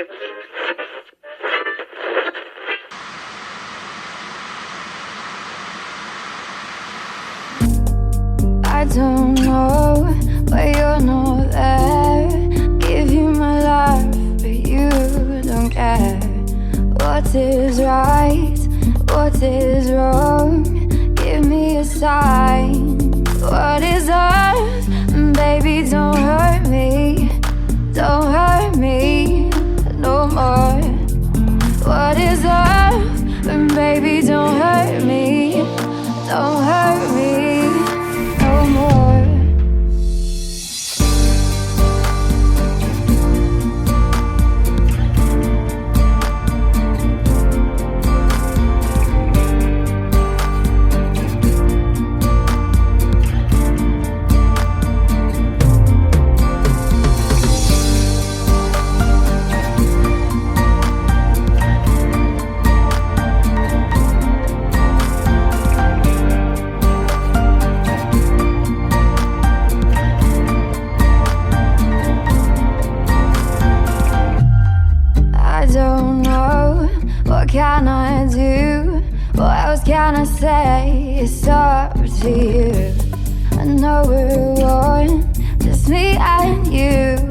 I don't know, but you're not there. Give you my love, but you don't care. What is right? What is wrong? Give me a sign. What is love? Baby, don't hurt me. Don't hurt me no more. What is love? Baby, don't hurt me. Don't hurt me no more. What can I do? What else can I say? It's up to you. I know we're one, just me and you.